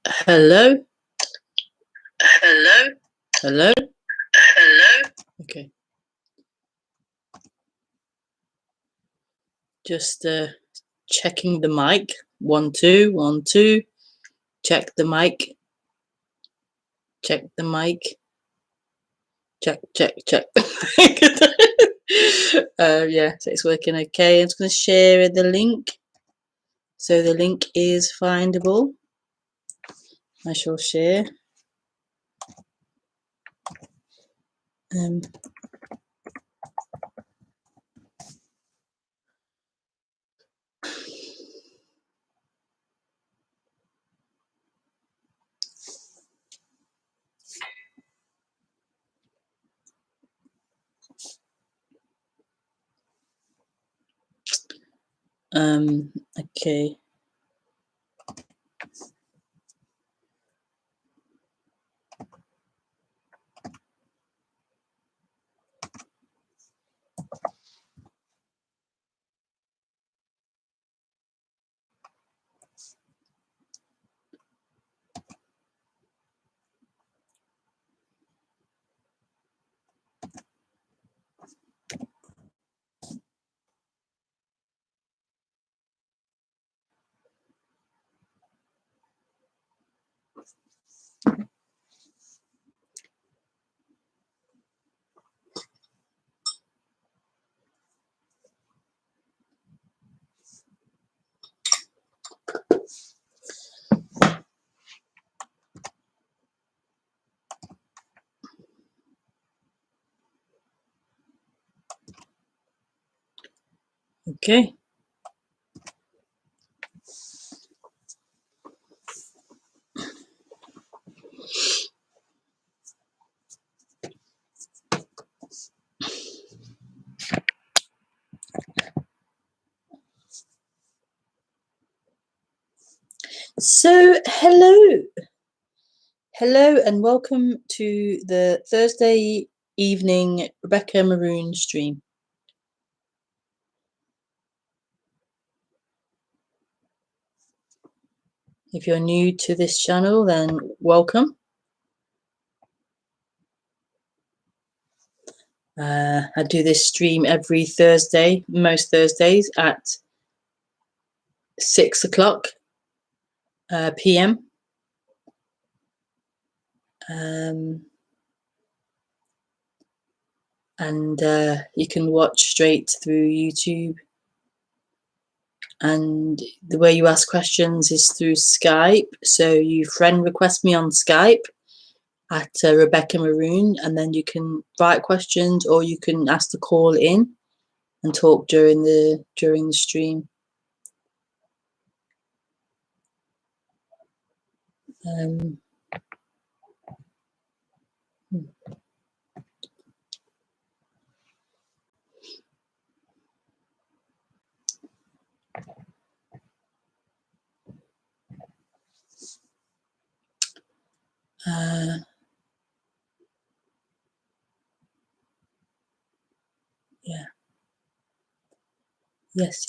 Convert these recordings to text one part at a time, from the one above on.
Hello? Hello? Hello? Hello? Okay. Just checking the mic. 1 2 1 2. Check the mic. Check the mic. Check. Yeah, so it's working okay. I'm just going to share the link. So the link is findable. I shall share. Okay. Okay. So, hello and welcome to the Thursday evening Rebekah Maroon stream. If you're new to this channel, then welcome. I do this stream every Thursday, most Thursdays at 6 o'clock p.m. And you can watch straight through YouTube. And the way you ask questions is through Skype. So you friend request me on Skype at Rebekah Maroon, and then you can write questions, or you can ask to call in and talk during the stream. Yeah. Yes.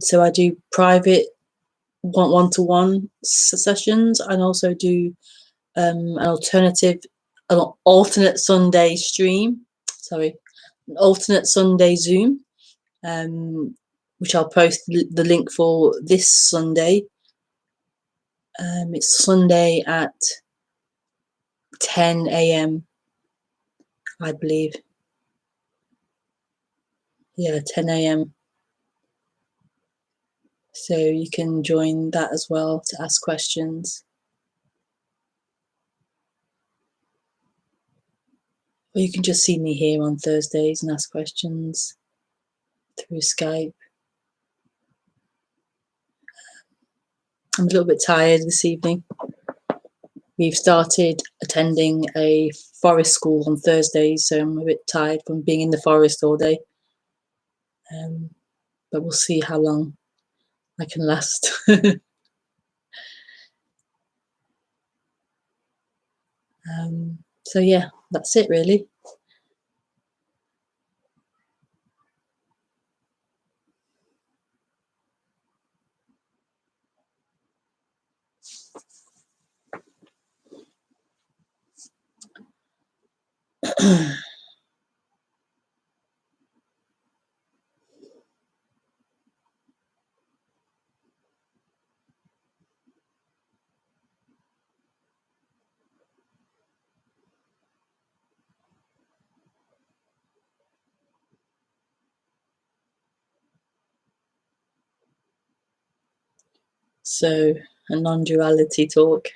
So I do private one-to-one sessions, and also do an alternate Sunday stream. Sorry, an alternate Sunday Zoom, which I'll post the link for this Sunday. It's Sunday at 10 a.m. I believe. Yeah, 10 a.m. So you can join that as well to ask questions. Or you can just see me here on Thursdays and ask questions through Skype. I'm a little bit tired this evening. We've started attending a forest school on Thursdays, so I'm a bit tired from being in the forest all day. But we'll see how long I can last. So yeah, that's it really. So a non-duality talk,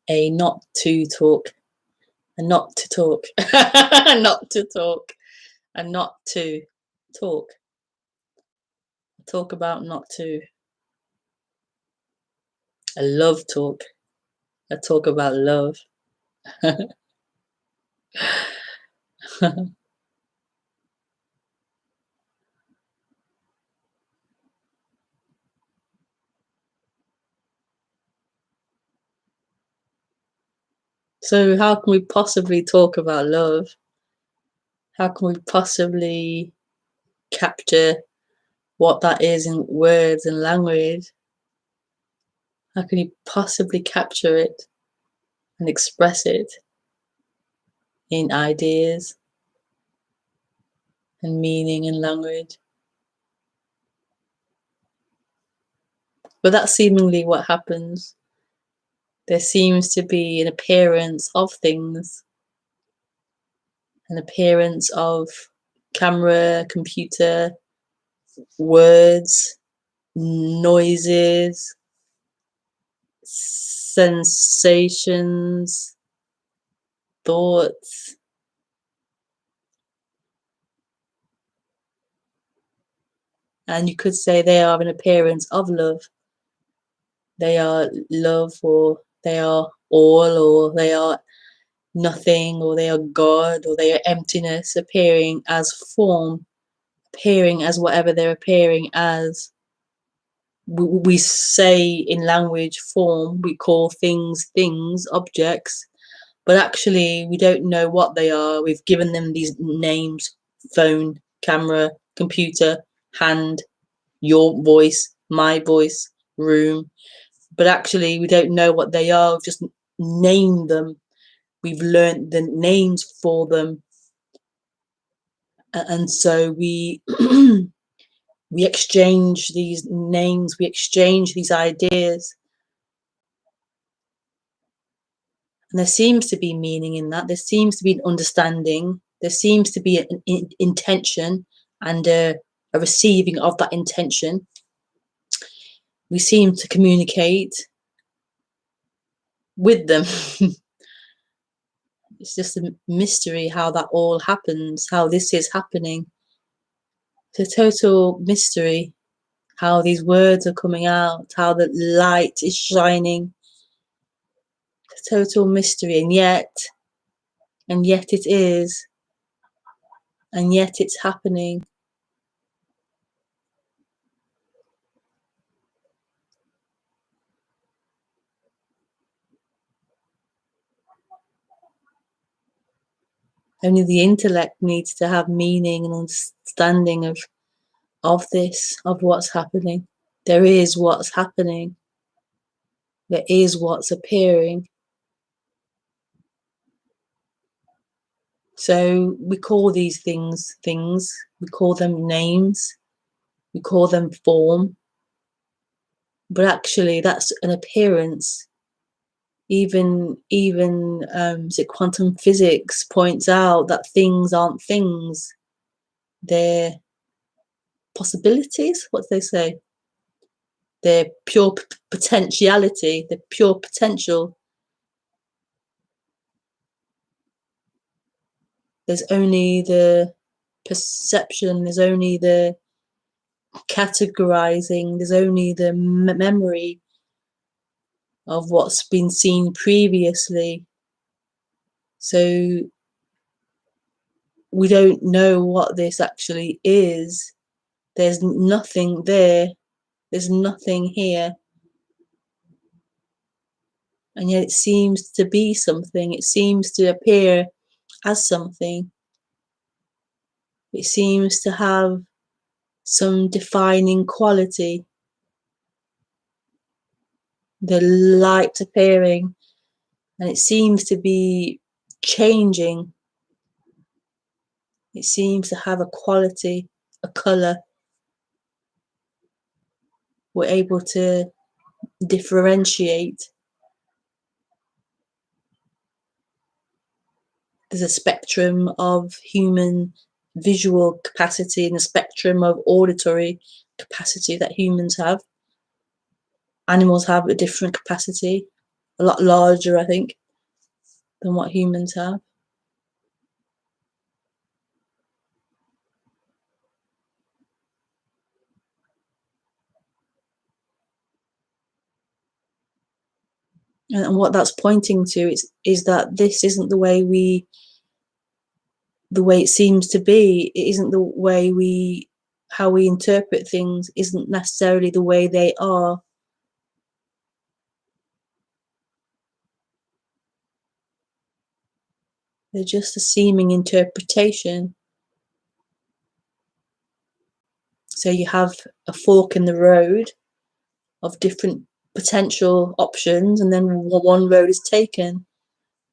a not to talk, a not to talk, a not to talk, a not to talk. Talk about not to. A love talk. A talk about love. So how can we possibly talk about love? How can we possibly capture what that is in words and language? How can you possibly capture it and express it in ideas and meaning and language? But that's seemingly what happens. There seems to be an appearance of things, an appearance of camera, computer, words, noises, sensations, thoughts. And you could say they are an appearance of love. They are love, or they are all, or they are nothing, or they are God, or they are emptiness, appearing as form, appearing as whatever they're appearing as. We say in language form, we call things things, objects, but actually we don't know what they are. We've given them these names: phone, camera, computer, hand, your voice, my voice, room. But actually we don't know what they are. We've just named them. We've learned the names for them. And so we we exchange these names, we exchange these ideas. And there seems to be meaning in that. There seems to be an understanding. There seems to be an intention and a receiving of that intention. We seem to communicate with them. It's just a mystery how that all happens, how this is happening. It's a total mystery how these words are coming out, how the light is shining. It's a total mystery, and yet it is, and yet it's happening. Only the intellect needs to have meaning and understanding of this, of what's happening. There is what's happening. There is what's appearing. So we call these things things. We call them names. We call them form. But actually, that's an appearance. Even quantum physics points out that things aren't things. They're possibilities. What do they say? They're pure potentiality. They're pure potential. There's only the perception. There's only the categorizing. There's only the memory of what's been seen previously. So we don't know what this actually is. There's nothing there. There's nothing here. And yet it seems to be something. It seems to appear as something. It seems to have some defining quality. The light appearing, and it seems to be changing. It seems to have a quality, a colour. We're able to differentiate. There's a spectrum of human visual capacity and a spectrum of auditory capacity that humans have. Animals have a different capacity, a lot larger, I think, than what humans have. And what that's pointing to is that this isn't the way it seems to be. It isn't the way how we interpret things isn't necessarily the way they are. They're just a seeming interpretation. So you have a fork in the road of different potential options, and then one road is taken.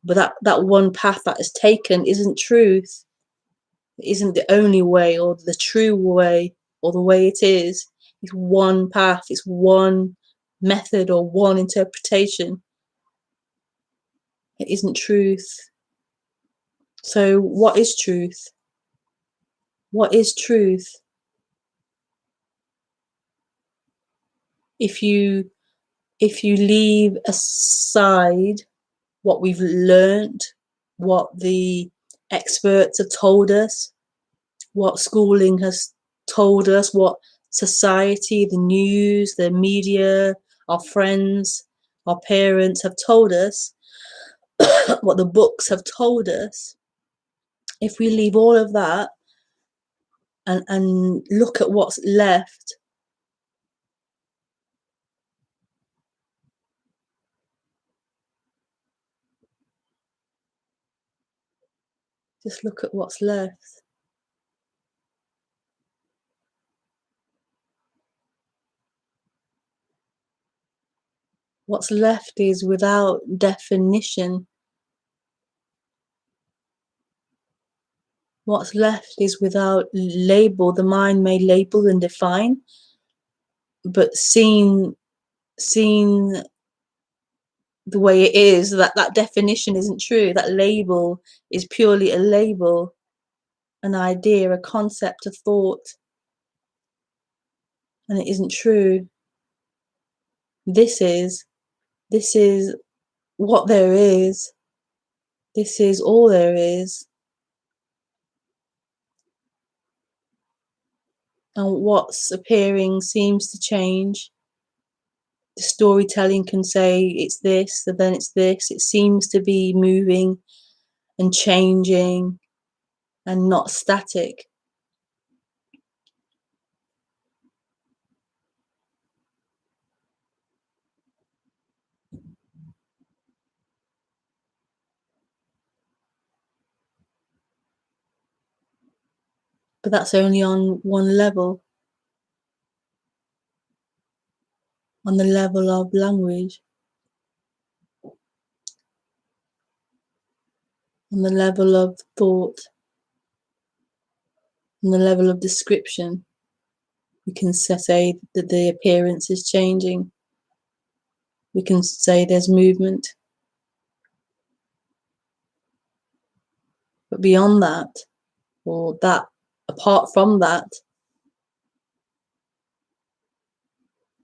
But that one path that is taken isn't truth. It isn't the only way or the true way or the way it is. It's one path, it's one method or one interpretation. It isn't truth. So what is truth? What is truth? If you leave aside what we've learned, what the experts have told us, what schooling has told us, what society, the news, the media, our friends, our parents have told us, what the books have told us, if we leave all of that and look at what's left, just look at what's left. What's left is without definition. What's left is without label. The mind may label and define, but seen the way it is, that definition isn't true. That label is purely a label, an idea, a concept, a thought, and it isn't true. This is what there is. This is all there is. And what's appearing seems to change. The storytelling can say it's this, and then it's this. It seems to be moving and changing and not static. But that's only on one level, on the level of language, on the level of thought, on the level of description. We can say that the appearance is changing. We can say there's movement. But beyond that, or that, apart from that,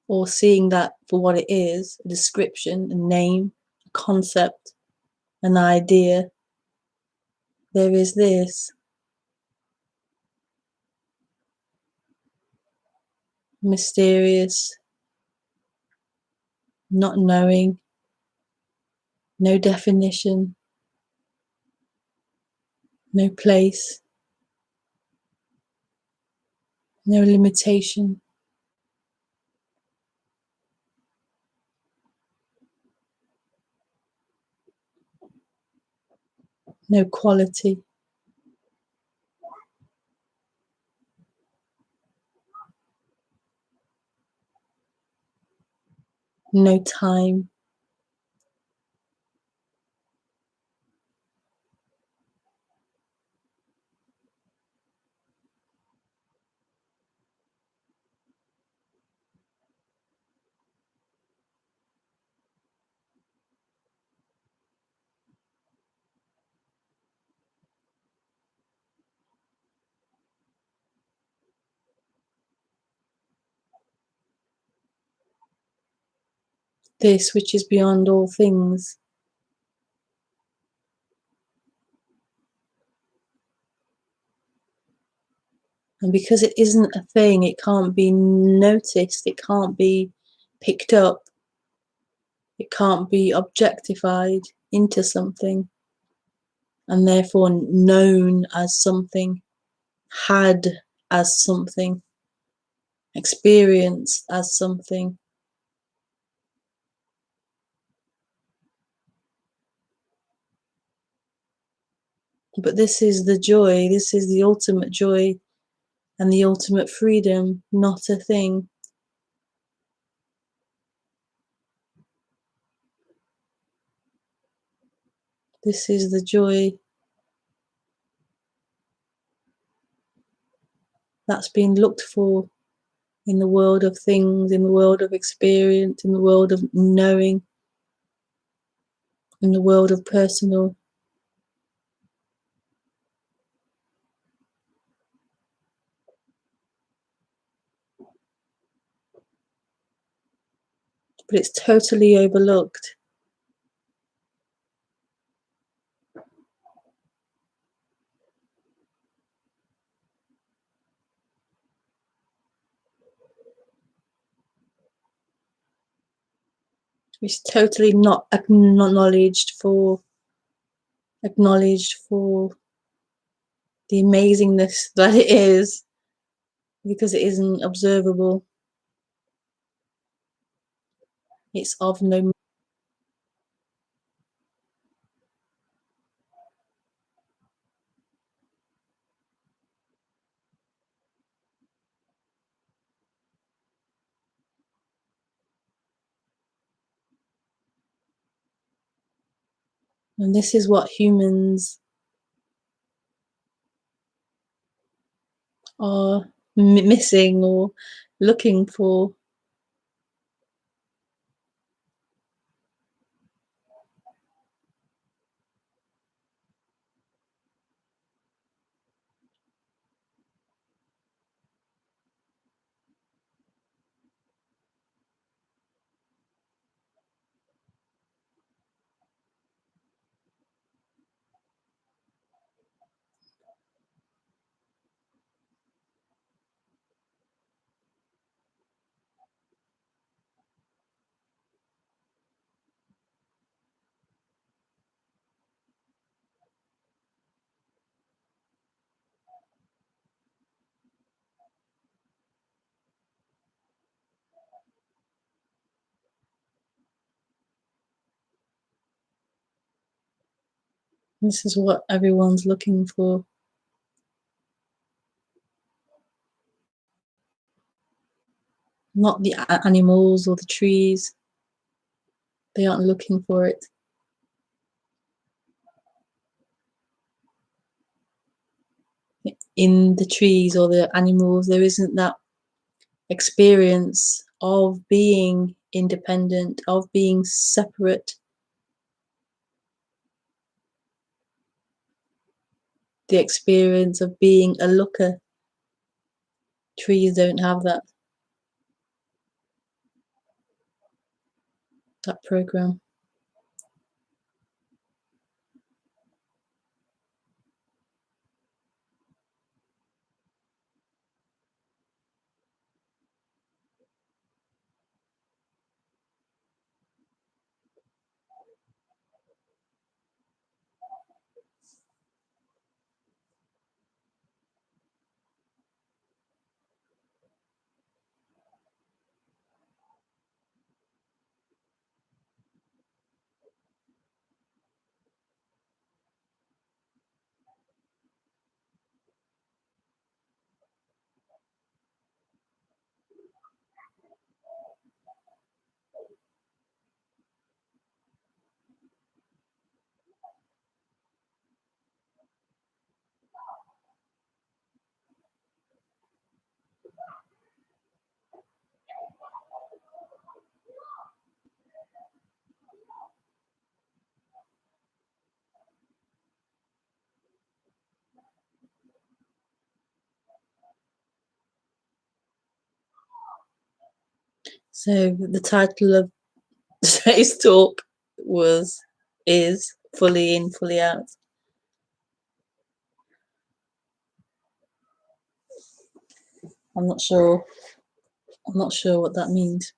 or seeing that for what it is, a description, a name, a concept, an idea, there is this mysterious, not knowing, no definition, no place, no limitation, no quality, no time, this which is beyond all things. And because it isn't a thing, it can't be noticed, it can't be picked up, it can't be objectified into something, and therefore known as something, had as something, experienced as something. But this is the joy, this is the ultimate joy and the ultimate freedom, not a thing. This is the joy that's been looked for in the world of things, in the world of experience, in the world of knowing, in the world of personal. But it's totally overlooked. It's totally not acknowledged for the amazingness that it is, because it isn't observable. It's of no. And this is what humans are missing or looking for. This is what everyone's looking for. Not the animals or the trees. They aren't looking for it. In the trees or the animals, there isn't that experience of being independent, of being separate. The experience of being a looker. Trees don't have that program. So the title of Today's talk is fully in, fully out. I'm not sure what that means.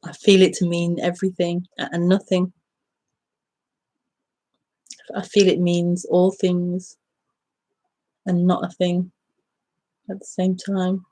I feel it to mean everything and nothing. I feel it means all things and not a thing at the same time.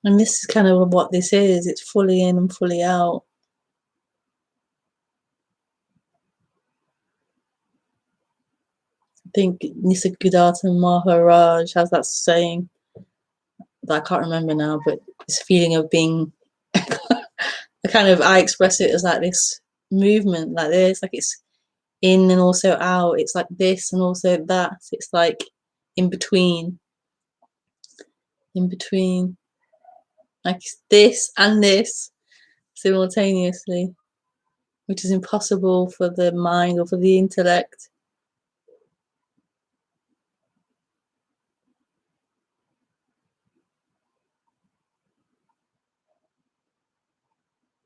And this is kind of what this is. It's fully in and fully out. I think Nisargadatta Maharaj has that saying that I can't remember now, but this feeling of being I express it as like this movement, like this, like it's in and also out. It's like this and also that. It's like in between, like this and this simultaneously, which is impossible for the mind or for the intellect.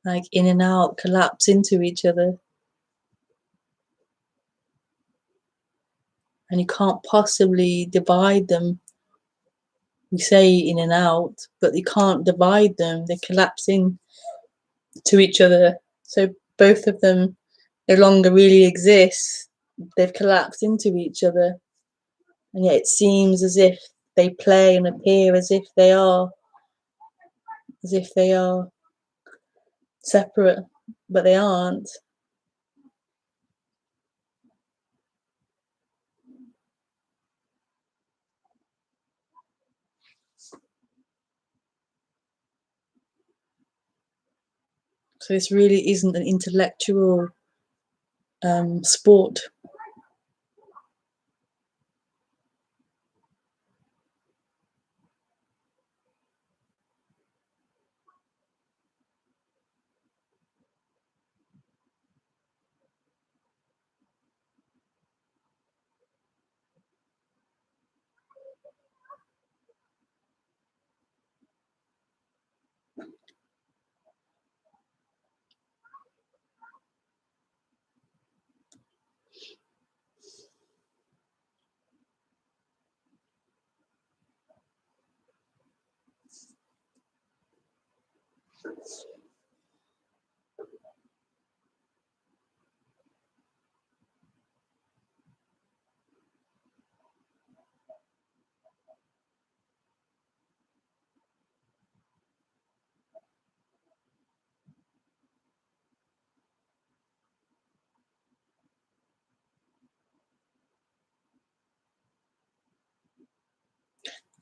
Like in and out collapse into each other, and you can't possibly divide them. We say in and out, but you can't divide them. They collapse in to each other, so both of them no longer really exist. They've collapsed into each other, and yet it seems as if they play and appear as if they are separate, but they aren't. So this really isn't an intellectual sport.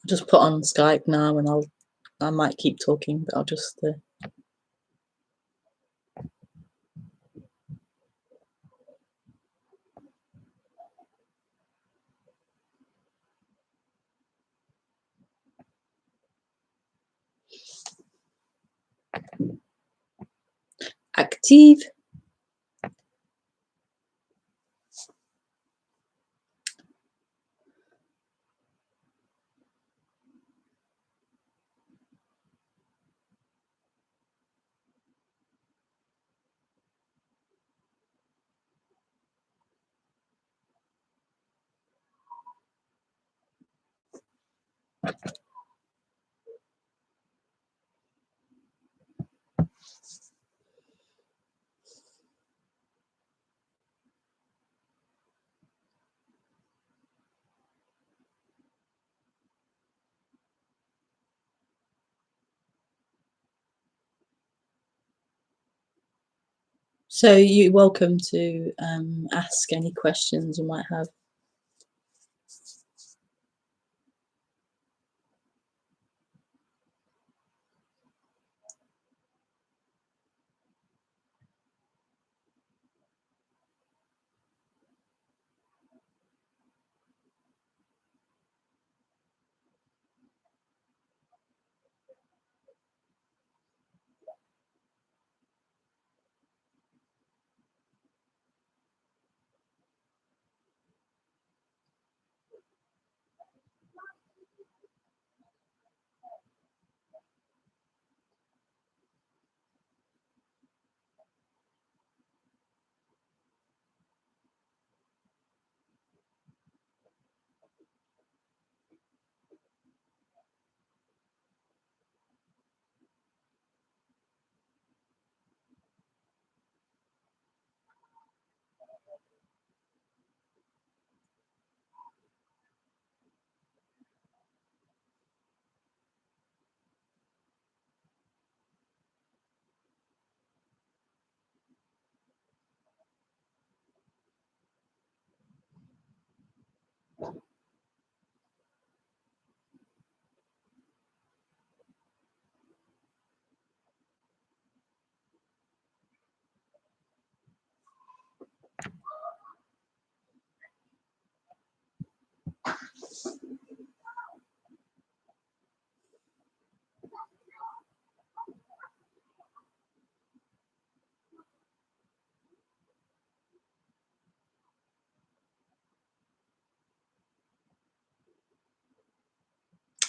I'll just put on Skype now, and I might keep talking, but I'll just active. So you're welcome to ask any questions you might have.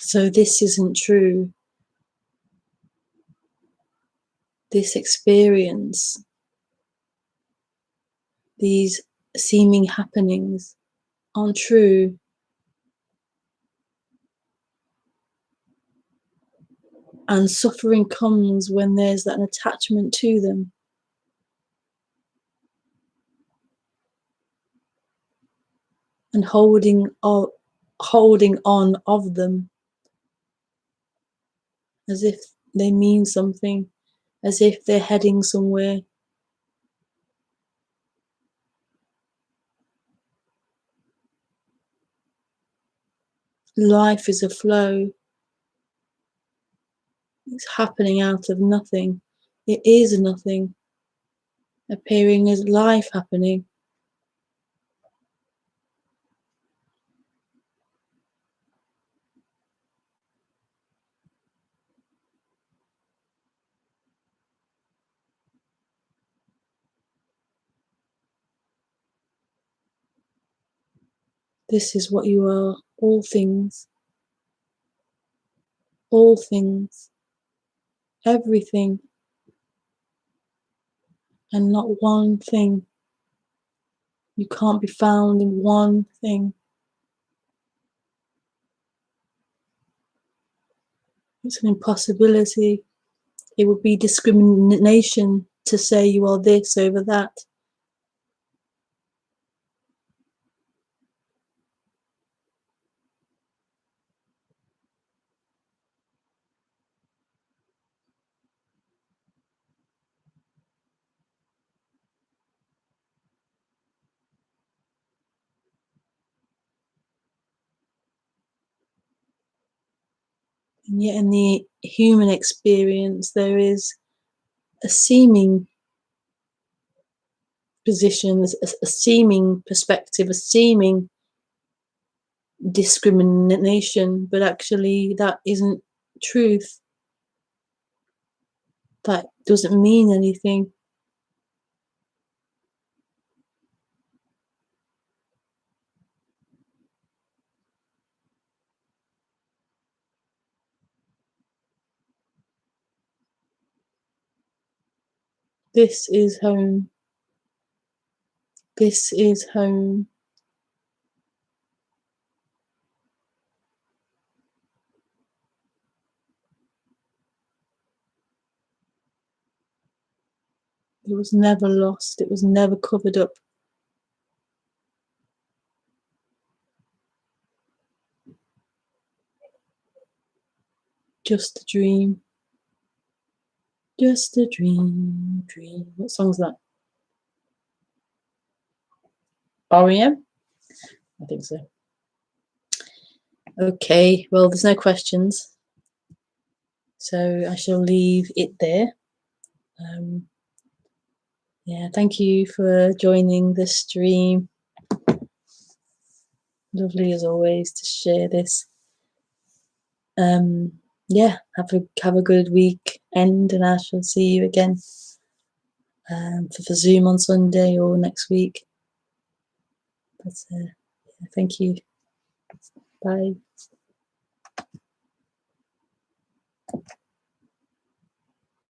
So this isn't true. This experience, these seeming happenings aren't true. And suffering comes when there's an attachment to them. And holding on of them as if they mean something, as if they're heading somewhere. Life is a flow. It's happening out of nothing. It is nothing, appearing as life happening. This is what you are, all things, everything, and not one thing. You can't be found in one thing. It's an impossibility. It would be discrimination to say you are this over that. And yet in the human experience, there is a seeming position, a seeming perspective, a seeming discrimination, but actually that isn't truth. That doesn't mean anything. This is home. This is home. It was never lost. It was never covered up. Just a dream. Just a dream, dream. What song's that? REM? I think so. Okay, well, there's no questions, so I shall leave it there. Yeah, thank you for joining the stream. Lovely as always to share this. Yeah, have a good weekend, and I shall see you again for Zoom on Sunday or next week. But yeah, thank you. Bye.